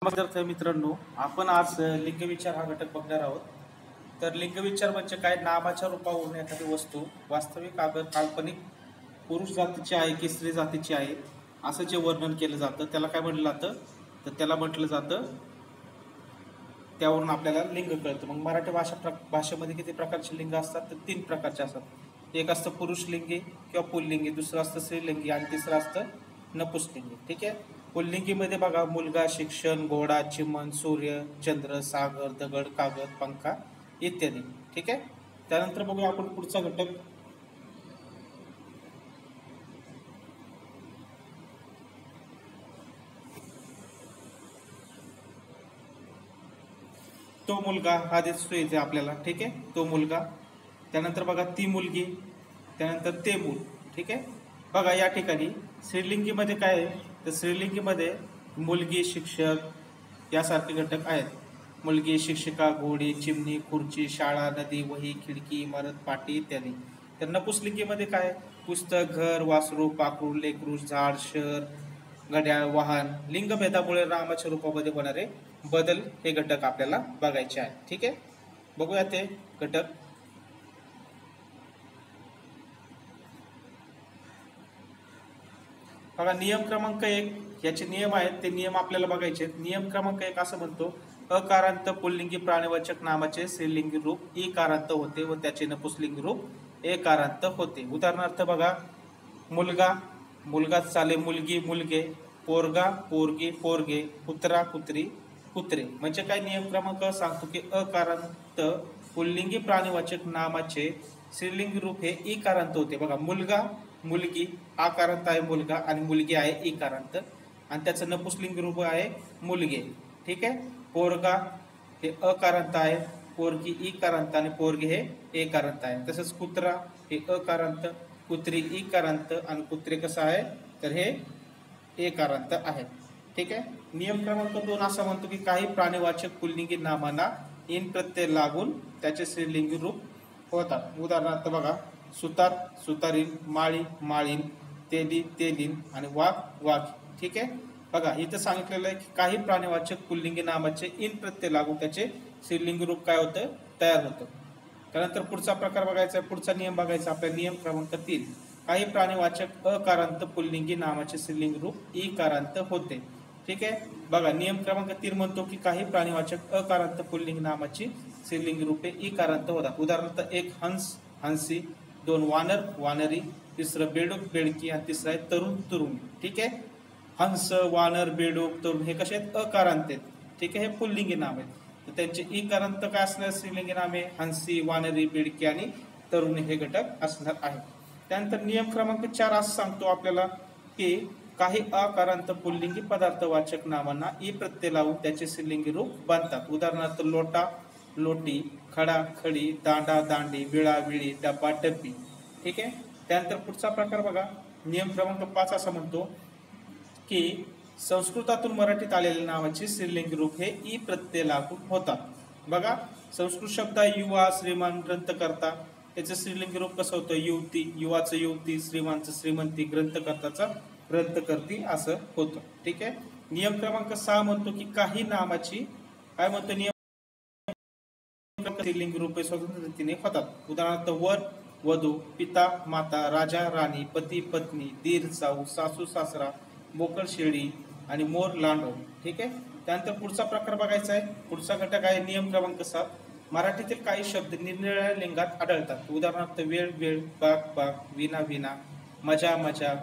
नमस्कार मित्रांनो, आपण आज लिंगविचार हा घटक बघणार आहोत. तर लिंगविचार म्हणजे काय? नामाच्या रूपावरून एखादी वस्तू वास्तविक अगर काल्पनिक पुरुष जातीची आहे की स्त्री जातीची आहे असं जे वर्णन केलं जातं त्याला काय म्हटलं जातं? तर त्याला म्हटलं जातं, त्यावरून आपल्याला लिंग कळतं. मग मराठी भाषेमध्ये किती प्रकारचे लिंग असतात? तर 3 प्रकारचे असतात. एक असतं पुरुषलिंगी किंवा पुल्लिंगी, दुसरं असतं स्त्रीलिंगी आणि तिसरं असतं नपुंसकलिंगी. ठीक आहे. पुल्लिंगीमध्ये बघा, मुलगा, शिक्षण, घोडा, चिमण, सूर्य, चंद्र, सागर, दगड, कागद, पंखा इत्यादी. ठीक आहे. त्यानंतर बघूया आपण पुढचा घटक. तो मुलगा हा दिसतो इथे आपल्याला. ठीक आहे. तो मुलगा. त्यानंतर बघा ती मुलगी, त्यानंतर ते मूल. ठीक आहे. बघा या ठिकाणी स्त्रीलिंगीमध्ये काय आहे? तर स्त्रीलिंगीमध्ये मुलगी, शिक्षक यासारखे घटक आहेत. मुलगी, शिक्षिका, घोडी, चिमणी, खुर्ची, शाळा, नदी, वही, खिडकी, इमारत, पाटी इत्यादी. तर नपुंसकलिंगीमध्ये काय? पुस्तक, घर, वासरू, पाखरू, लेकरू, झाड, शहर, घड्याळ, वाहन. लिंगभेदामुळे नामाच्या रूपामध्ये होणारे बदल हे घटक आपल्याला बघायचे आहेत. ठीक आहे. बघूया ते घटक. बघा नियम क्रमांक 1 याचे नियम आहेत, ते नियम आपल्याला बघायचे. नियम क्रमांक 1 असं म्हणतो, अकारांत पुल्लिंगी प्राणीवाचक नामाचे स्त्रीलिंगी रूप इकारांत होते व त्याचे नपुंसकलिंगी रूप एकारांत होते. उदाहरणार्थ बघा, मुलगा, मुलगा चाले, मुलगी, मुलगे, पोरगा, पोरगी, पोरगे, कुत्रा, कुत्री, कुत्रे. म्हणजे काय? नियम क्रमांक सांगतो की अकारांत पुल्लिंगी प्राणीवाचक नामाचे स्त्रीलिंगी रूप हे इकारांत होते. बघा, मुलगा, मुलगी आकारांत आहे मुलगा आणि मुलगी आहे इकारांत, आणि त्याचं नपुंसकलिंगी रूप आहे मुलगे. ठीक आहे. पोरगा हे अकारांत आहे, पोरगी इकारांत आणि पोरगे हे एकारांत आहे. तसंच कुत्रा हे अकारांत, कुत्री इकारांत आणि कुत्रे कसं आहे? तर हे एकारांत आहे. ठीक आहे. नियम क्रमांक 2 असा म्हणतो की काही प्राणीवाचक पुल्लिंगी नामांना इन प्रत्यय लागून त्याचे स्त्रीलिंगी रूप होतात. उदाहरणार्थ बघा, सुतार, सुतारीन, माळी, माळीन, तेली, तेलीन आणि वाघ, वाघ. ठीक आहे. बघा इथं सांगितलेलं आहे की काही प्राणीवाचक पुल्लिंगी नामाचे इन प्रत्यय लागून त्याचे स्त्रीलिंगी रूप काय होतं? तयार होतं. त्यानंतर पुढचा प्रकार बघायचा, पुढचा नियम बघायचा आपल्या. नियम क्रमांक 3, काही प्राणीवाचक अकारांत पुल्लिंगी नामाचे स्त्रीलिंगी रूप इकारांत होते. ठीक आहे. बघा नियम क्रमांक 3 म्हणतो की काही प्राणीवाचक अकारांत पुल्लिंगी नामाची स्त्रीलिंगी रूपे इकारांत होतात. उदाहरणार्थ 1 हंस, हंसी, 2 वानर, वानरी, तिसरं बेडूक, बेडकी आणि तिसरं आहे तरुण, तरुणी. ठीक आहे. हंस, वानर, बेडूक, तरुण हे कसे आहेत? अकारांत आहेत. ठीक आहे. हे पुल्लिंगी नाम आहेत. तर त्यांचे इकारांत काय असणार? स्त्रीलिंगी नामे हंसी, वानरी, बेडकी आणि तरुणी हे घटक असणार आहे. त्यानंतर नियम क्रमांक 4 असं सांगतो आपल्याला की काही अकारांत पुल्लिंगी पदार्थवाचक नामांना ई प्रत्यय लावून त्याचे स्त्रीलिंगी रूप बांधतात. उदाहरणार्थ लोटा, लोटी, खडा, खडी, दांडा, दांडी, विळा, विळी, डब्बा, डब्बी. ठीक आहे. त्यानंतर पुढचा प्रकार बघा. नियम क्रमांक 5 असा म्हणतो की संस्कृतातून मराठीत आलेल्या नावाचे स्त्रीलिंगी रूप हे ई प्रत्यय लागून होतात. बघा, संस्कृत शब्द युवा, श्रीमान, ग्रंथकर्ता, त्याचं स्त्रीलिंगी रूप कसं होतं? युवती, युवाचं युवती, श्रीमानचं श्रीमंती, ग्रंथकर्ताचा ग्रंथकर्ती असं होतं. ठीक आहे. नियम क्रमांक 6 म्हणतो की काही नामाची काय म्हणतो? नियम स्त्रीलिंगी रूपे स्वतंत्र रीतीने होतात. उदाहरणार्थ वर, वधू, पिता, माता, राजा, राणी, पती, पत्नी, दीर, जाऊ, सासू, सासरा, मोकळ, शेळी आणि मोर, लांडो. ठीक आहे. त्यानंतर पुढचा प्रकार बघायचा आहे. पुढचा घटक आहे नियम क्रमांक 7, मराठीतील काही शब्द निरनिराळ्या लिंगात आढळतात. उदाहरणार्थ वेळ, वेळ, बाग, बाग, विना, विना, मजा, मजा,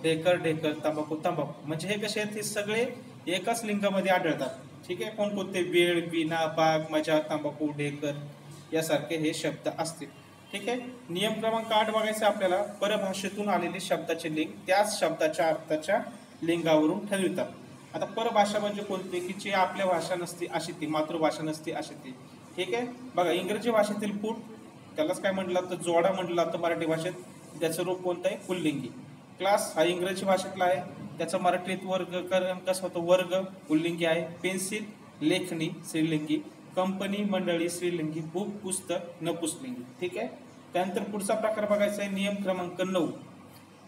ढेकर, ढेकर, तंबाखू, तंबाखू. म्हणजे हे कसे आहेत? हे सगळे एकाच लिंगामध्ये आढळतात. ठीक आहे. कोणकोणते? वेळ, विना, बाग, मजा, तंबाखू, ढेकर यासारखे हे शब्द असतील. ठीक आहे. नियम क्रमांक 8 बघायचा आपल्याला. परभाषेतून आलेले शब्दाचे लिंग त्याच शब्दाच्या अर्थाच्या लिंगावरून ठरवितात. आता परभाषा म्हणजे कोणती? की जे आपल्या भाषा नसते अशी ती, मातृभाषा नसते अशी ती. ठीक आहे. बघा, इंग्रजी भाषेतील पुट त्यालाच काय म्हटलं तर जोडा म्हटलं तर मराठी भाषेत त्याचं रूप कोणतं आहे? पुल्लिंगी. क्लास हा इंग्रजी भाषेतला आहे, त्याचा मराठीत वर्ग कसं होतं? वर्ग पुल्लिंगी आहे. पेन्सिल लेखणी स्त्रीलिंगी, कंपनी मंडळी स्त्रीलिंगी, बुक पुस्तक नपुंसकलिंगी. ठीक आहे. त्यानंतर पुढचा प्रकार बघायचा आहे. नियम क्रमांक 9,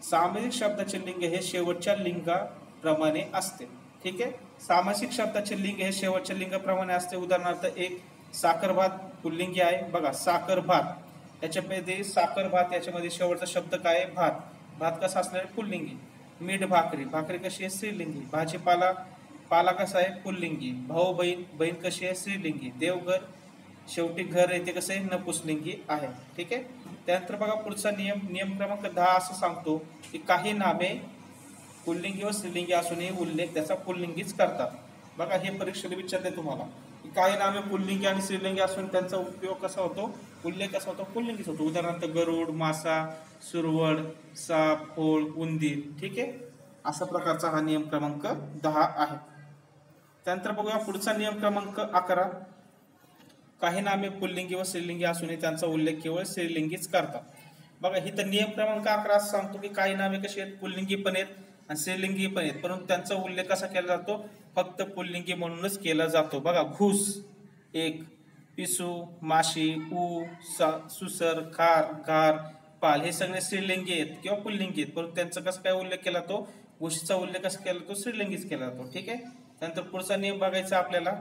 सामासिक शब्दाचे लिंग हे शेवटच्या लिंगाप्रमाणे असते. ठीक आहे. सामासिक शब्दाचे लिंग हे शेवटच्या लिंगाप्रमाणे असते. उदाहरणार्थ एक साखर भात पुल्लिंगी आहे. बघा साखर भात याच्यामध्ये साखर भात याच्यामध्ये शेवटचा शब्द काय आहे? भात. भात कसा असणार आहे? पुल्लिंगी. मीठ भाकरी, भाकरी कशी आहे? स्त्रीलिंगी. भाजीपाला, पाला कसा आहे? पुल्लिंगी. भाऊ बहीण, बहीण कशी आहे? स्त्रीलिंगी. देवघर, शेवटी घर येते कसं आहे? नपुसलिंगी आहे. ठीक आहे. त्यानंतर बघा पुढचा नियम क्रमांक 10 असं सांगतो की काही नामे पुल्लिंगी व स्त्रीलिंगी असूनही उल्लेख त्याचा पुल्लिंगीच करतात. बघा हे परीक्षेला विचारते तुम्हाला की काही नामे पुल्लिंगी आणि स्त्रीलिंगी असून त्यांचा उपयोग कसा होतो? उल्लेख कसा होतो? पुल्लिंगीच होतो. उदाहरणार्थ गरुड, मासा, सुरवड, साप, होळ, उंदीर. ठीक आहे. अशा प्रकारचा हा नियम क्रमांक 10 आहे. त्यानंतर बघूया पुढचा नियम क्रमांक 11. काही नामे पुल्लिंगी व स्त्रीलिंगी असूनही त्यांचा उल्लेख केवळ स्त्रीलिंगीच करतात. बघा इथं नियम क्रमांक 11 असं सांगतो की काही नामे कशी आहेत? पुल्लिंगी पण आहेत आणि स्त्रीलिंगी पण आहेत, परंतु त्यांचा उल्लेख कसा केला जातो? फक्त पुल्लिंगी म्हणूनच केला जातो. बघा घुस एक, पिसू, माशी, सुसर, खार, घार, पाल हे सगळे स्त्रीलिंगी आहेत किंवा पुल्लिंगी आहेत, परंतु त्यांचा कसा काय उल्लेख केला जातो? घुशीचा उल्लेख कसा केला जातो? स्त्रीलिंगीच केला जातो. ठीक आहे. त्यानंतर पुढचा नियम बघायचा आपल्याला